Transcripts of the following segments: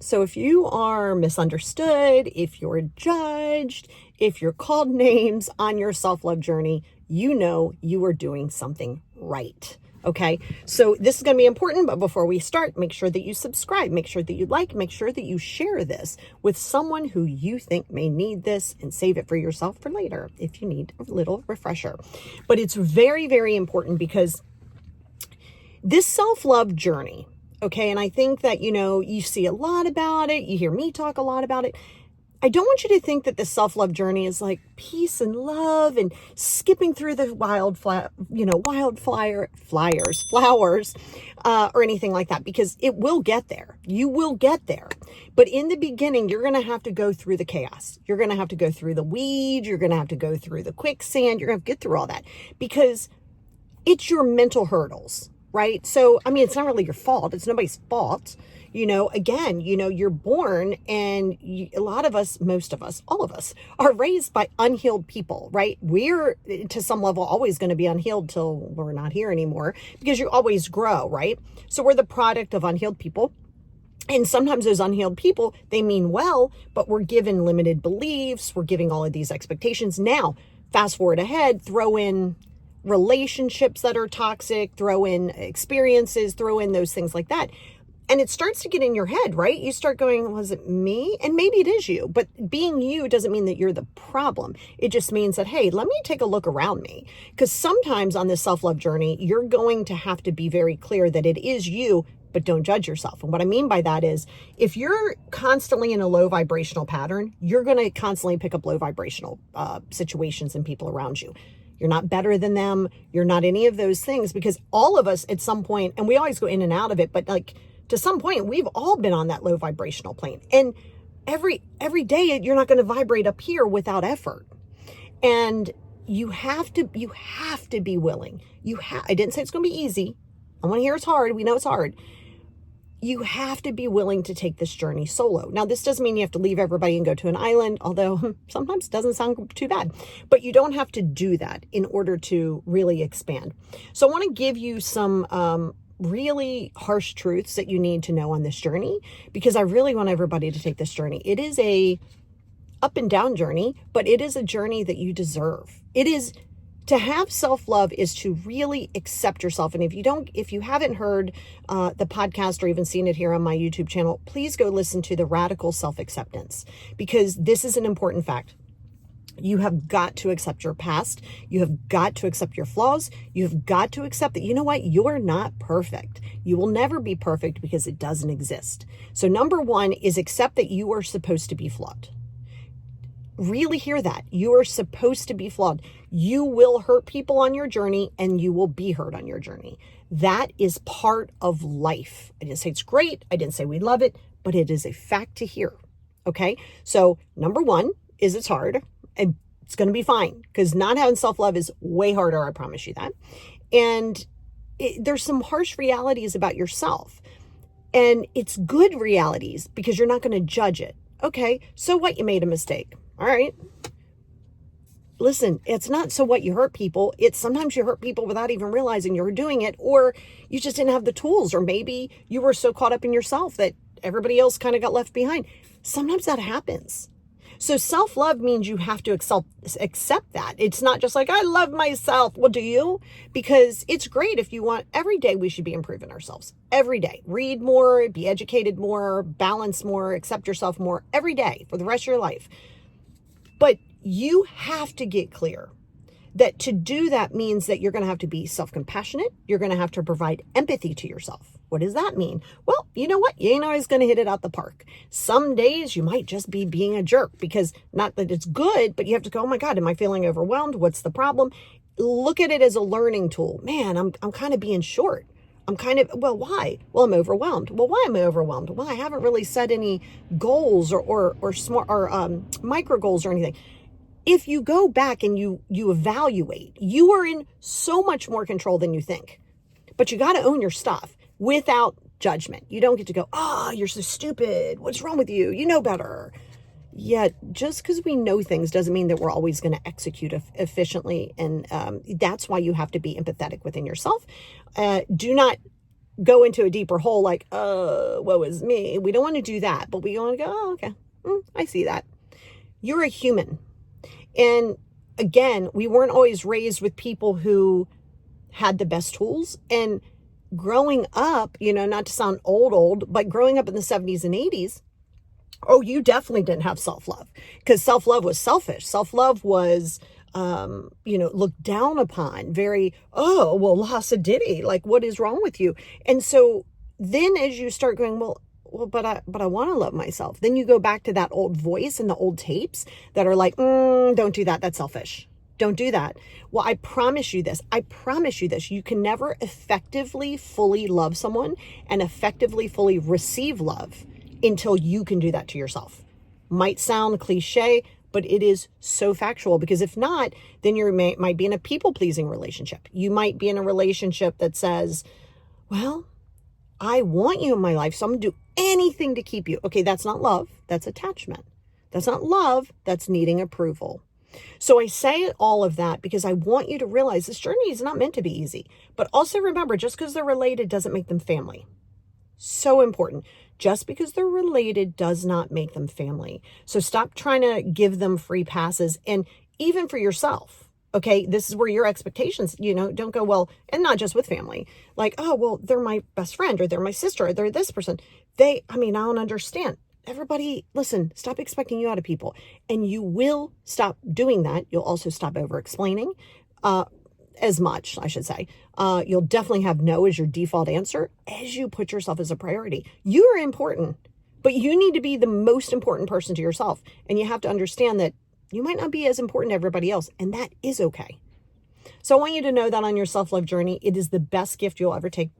So if you are misunderstood, if you're judged, if you're called names on your self-love journey, you know you are doing something right. Okay, so this is going to be important, but before we start, make sure that you subscribe, make sure that you like, make sure that you share this with someone who you think may need this, and save it for yourself for later if you need a little refresher. But it's very, very important because this self-love journey, okay, and I think that, you see a lot about it, you hear me talk a lot about it. I don't want you to think that the self-love journey is like peace and love and skipping through the flowers, or anything like that, because it will get there. You will get there. But in the beginning, you're going to have to go through the chaos. You're going to have to go through the weeds. You're going to have to go through the quicksand. You're going to get through all that because it's your mental hurdles, right? So, I mean, it's not really your fault. It's nobody's fault. Again, you're born and a lot of us, most of us, all of us are raised by unhealed people, right? We're to some level always going to be unhealed till we're not here anymore because you always grow, right? So we're the product of unhealed people. And sometimes those unhealed people, they mean well, but we're given limited beliefs. We're giving all of these expectations. Now, fast forward ahead, throw in relationships that are toxic, throw in experiences, throw in those things like that. And it starts to get in your head, right? You start going, was it me? And maybe it is you, but being you doesn't mean that you're the problem. It just means that, hey, let me take a look around me. Because sometimes on this self-love journey, you're going to have to be very clear that it is you, but don't judge yourself. And what I mean by that is if you're constantly in a low vibrational pattern, you're going to constantly pick up low vibrational situations and people around you. You're not better than them. You're not any of those things, because all of us at some point, and we always go in and out of it, but like, to some point, we've all been on that low vibrational plane. And every day, you're not going to vibrate up here without effort. And you have to be willing. I didn't say it's going to be easy. I want to hear it's hard. We know it's hard. You have to be willing to take this journey solo. Now, this doesn't mean you have to leave everybody and go to an island, although sometimes it doesn't sound too bad. But you don't have to do that in order to really expand. So I want to give you some really harsh truths that you need to know on this journey, because I really want everybody to take this journey. It is a up and down journey, but it is a journey that you deserve. It is to have self-love is to really accept yourself. And if you haven't heard the podcast or even seen it here on my YouTube channel, please go listen to the Radical Self-Acceptance, because this is an important fact. You have got to accept your past. You have got to accept your flaws. You have got to accept that, you know what? You're not perfect. You will never be perfect because it doesn't exist. So number one is accept that you are supposed to be flawed. Really hear that. You are supposed to be flawed. You will hurt people on your journey and you will be hurt on your journey. That is part of life. I didn't say it's great. I didn't say we love it, but it is a fact to hear. Okay. So number one is it's hard. And it's going to be fine, because not having self-love is way harder. I promise you that. And there's some harsh realities about yourself, and it's good realities because you're not going to judge it. Okay. So what? You made a mistake. All right. Listen, it's not so what you hurt people. It's sometimes you hurt people without even realizing you were doing it, or you just didn't have the tools, or maybe you were so caught up in yourself that everybody else kind of got left behind. Sometimes that happens. So self-love means you have to accept that. It's not just like, I love myself. Well, do you? Because it's great if you want, every day we should be improving ourselves. Every day. Read more, be educated more, balance more, accept yourself more every day for the rest of your life. But you have to get clear that to do that means that you're going to have to be self-compassionate. You're going to have to provide empathy to yourself. What does that mean? Well, you know what? You ain't always going to hit it out the park. Some days you might just be being a jerk, because not that it's good, but you have to go, oh my God, am I feeling overwhelmed? What's the problem? Look at it as a learning tool. Man, I'm kind of being short. Well, why? Well, I'm overwhelmed. Well, why am I overwhelmed? Well, I haven't really set any goals or smart or micro goals or anything. If you go back and you evaluate, you are in so much more control than you think. But you got to own your stuff without judgment. You don't get to go, you're so stupid. What's wrong with you? You know better. Yet, just because we know things doesn't mean that we're always going to execute efficiently. And that's why you have to be empathetic within yourself. Do not go into a deeper hole like, woe is me. We don't want to do that, but we want to go, oh, okay, I see that. You're a human. And again, we weren't always raised with people who had the best tools. And growing up, not to sound old, but growing up in the 70s and 80s, oh, you definitely didn't have self-love, because self-love was selfish. Self-love was, looked down upon, very, oh, well, lost a ditty. Like, what is wrong with you? And so then as you start going, but I want to love myself. Then you go back to that old voice and the old tapes that are like, don't do that. That's selfish. Don't do that. Well, I promise you this. You can never effectively fully love someone and effectively fully receive love until you can do that to yourself. Might sound cliche, but it is so factual, because if not, then you might be in a people-pleasing relationship. You might be in a relationship that says, well, I want you in my life, so I'm going to do anything to keep you. Okay, that's not love. That's attachment. That's not love. That's needing approval. So I say all of that because I want you to realize this journey is not meant to be easy. But also remember, just because they're related doesn't make them family. So important. Just because they're related does not make them family. So stop trying to give them free passes. And even for yourself, okay, this is where your expectations, don't go, well, and not just with family. Like, oh, well, they're my best friend, or they're my sister, or they're this person. I don't understand. Everybody, listen, stop expecting you out of people. And you will stop doing that. You'll also stop over-explaining. As much, I should say. You'll definitely have no as your default answer as you put yourself as a priority. You are important, but you need to be the most important person to yourself. And you have to understand that you might not be as important to everybody else, and that is okay. So I want you to know that on your self-love journey, it is the best gift you'll ever take,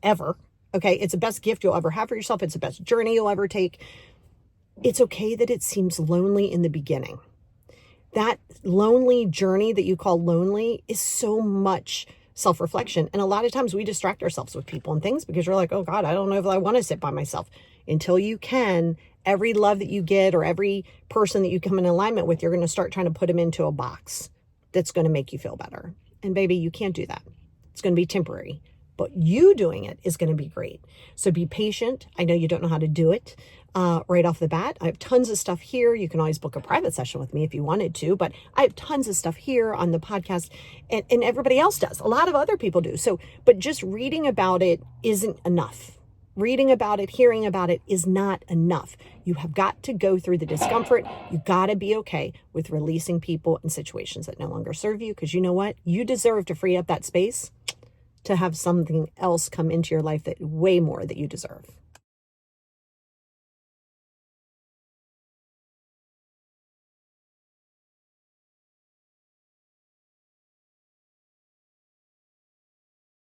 ever. Okay, it's the best gift you'll ever have for yourself. It's the best journey you'll ever take. It's okay that it seems lonely in the beginning. That lonely journey that you call lonely is so much self-reflection. And a lot of times we distract ourselves with people and things because you're like, oh God, I don't know if I want to sit by myself. Until you can, every love that you get or every person that you come in alignment with, you're going to start trying to put them into a box that's going to make you feel better. And baby, you can't do that. It's going to be temporary. But you doing it is going to be great. So be patient. I know you don't know how to do it right off the bat. I have tons of stuff here. You can always book a private session with me if you wanted to, but I have tons of stuff here on the podcast, and everybody else does. A lot of other people do. So, but just reading about it isn't enough. Reading about it, hearing about it is not enough. You have got to go through the discomfort. You got to be okay with releasing people and situations that no longer serve you, because you know what? You deserve to free up that space to have something else come into your life that way more that you deserve.